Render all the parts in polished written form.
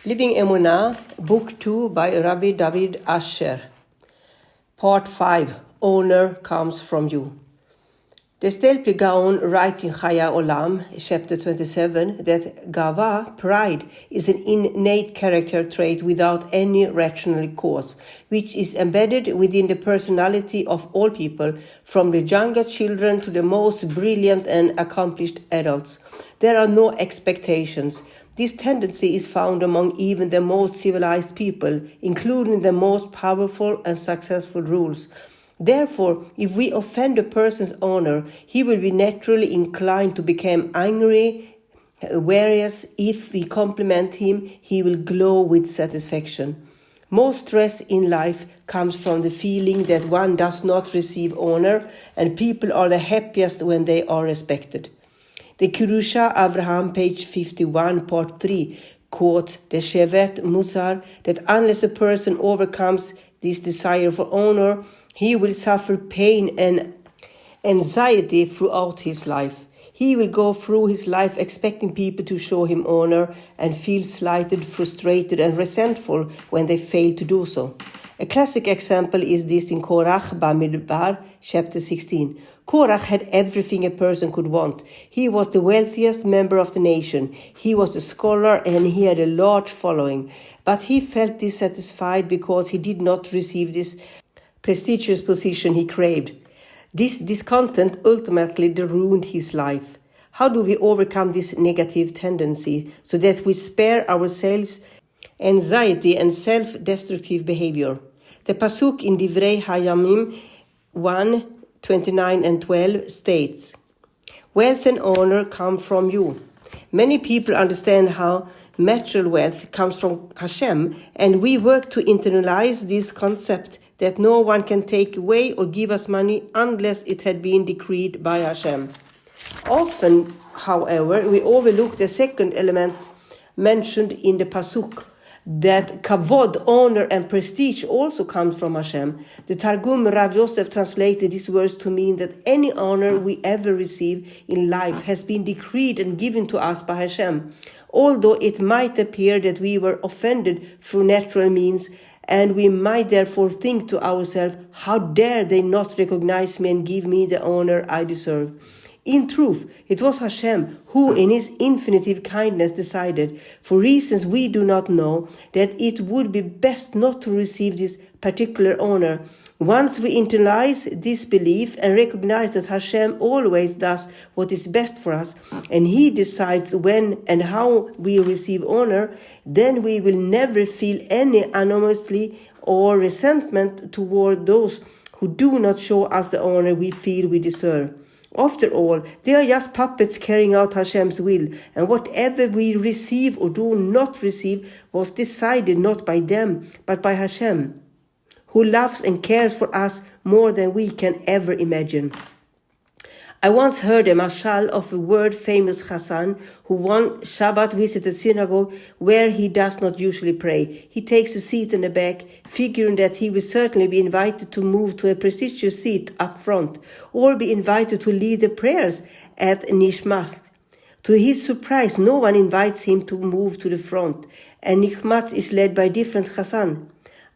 LivingEmunah, Book 2 by Rabbi David Asher. Part 5, Honor Comes From You. The Stelpi Gaon writes in Chaya Olam, chapter 27, that Gava, pride, is an innate character trait without any rational cause, which is embedded within the personality of all people, from the youngest children to the most brilliant and accomplished adults. There are no expectations. This tendency is found among even the most civilized people, including the most powerful and successful rulers. Therefore, if we offend a person's honor, he will be naturally inclined to become angry, whereas if we compliment him, he will glow with satisfaction. Most stress in life comes from the feeling that one does not receive honor, and people are the happiest when they are respected. The Kirusha Avraham, page 51, part 3, quotes the Shevet Musar that unless a person overcomes this desire for honor, he will suffer pain and anxiety throughout his life. He will go through his life expecting people to show him honor and feel slighted, frustrated, and resentful when they fail to do so. A classic example is this in Korach Bamidbar, chapter 16. Korach had everything a person could want. He was the wealthiest member of the nation. He was a scholar and he had a large following. But he felt dissatisfied because he did not receive this prestigious position he craved. This discontent ultimately ruined his life. How do we overcome this negative tendency so that we spare ourselves anxiety and self-destructive behavior? The pasuk in Divrei Hayamim 1:29 and 12 states, "Wealth and honor come from you." Many people understand how material wealth comes from Hashem, and we work to internalize this concept that no one can take away or give us money unless it had been decreed by Hashem. Often, however, we overlook the second element mentioned in the pasuk, that kavod, honor, and prestige also comes from Hashem. The Targum Rav Yosef translated this verse to mean that any honor we ever receive in life has been decreed and given to us by Hashem. Although it might appear that we were offended through natural means, and we might therefore think to ourselves, how dare they not recognize me and give me the honor I deserve? In truth, it was Hashem who in his infinite kindness decided, for reasons we do not know, that it would be best not to receive this particular honor. Once we internalize this belief and recognize that Hashem always does what is best for us, and he decides when and how we receive honor, then we will never feel any animosity or resentment toward those who do not show us the honor we feel we deserve. After all, they are just puppets carrying out Hashem's will, and whatever we receive or do not receive was decided not by them, but by Hashem, who loves and cares for us more than we can ever imagine. I once heard a mashal of a world-famous Chassan who one Shabbat visited a synagogue where he does not usually pray. He takes a seat in the back, figuring that he will certainly be invited to move to a prestigious seat up front, or be invited to lead the prayers at Nishmat. To his surprise, no one invites him to move to the front, and Nishmat is led by a different Chassan.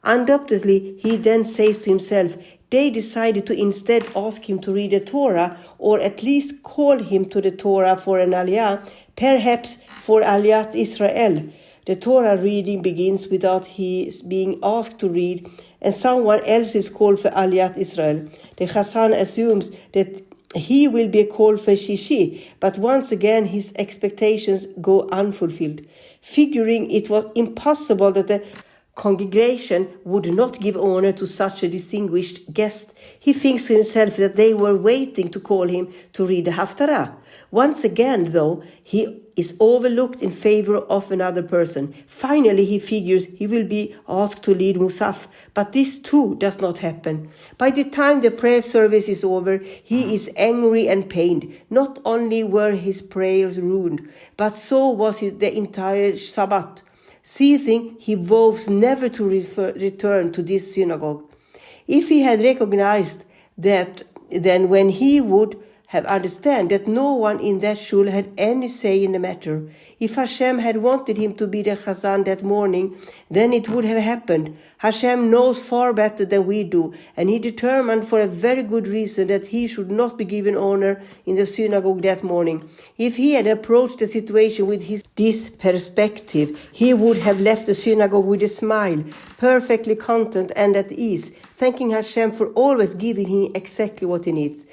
Undoubtedly, he then says to himself, they decided to instead ask him to read the Torah, or at least call him to the Torah for an aliyah, perhaps for Aliyat Israel. The Torah reading begins without he being asked to read, and someone else is called for Aliyat Israel. The Chassan assumes that he will be called for Shishi, but once again his expectations go unfulfilled. Figuring it was impossible that the congregation would not give honor to such a distinguished guest, he thinks to himself that they were waiting to call him to read the Haftarah. Once again, though, he is overlooked in favor of another person. Finally, he figures he will be asked to lead Musaf, but this too does not happen. By the time the prayer service is over, he is angry and pained. Not only were his prayers ruined, but so was the entire Shabbat. Seething, he vows never to return to this synagogue. If he had recognized that, then when he would have understand that no one in that shul had any say in the matter. If Hashem had wanted him to be the Chazan that morning, then it would have happened. Hashem knows far better than we do, and he determined for a very good reason that he should not be given honor in the synagogue that morning. If he had approached the situation with this perspective, he would have left the synagogue with a smile, perfectly content and at ease, thanking Hashem for always giving him exactly what he needs.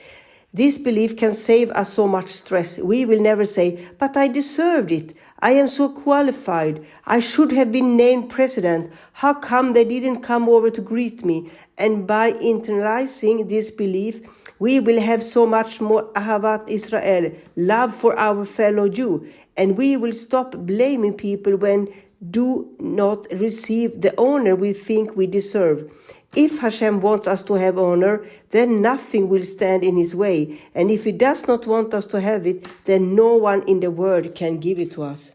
This belief can save us so much stress. We will never say, but I deserved it. I am so qualified. I should have been named president. How come they didn't come over to greet me? And by internalizing this belief, we will have so much more Ahavat Israel, love for our fellow Jew. And we will stop blaming people when do not receive the honor we think we deserve. If Hashem wants us to have honor, then nothing will stand in his way. And if he does not want us to have it, then no one in the world can give it to us.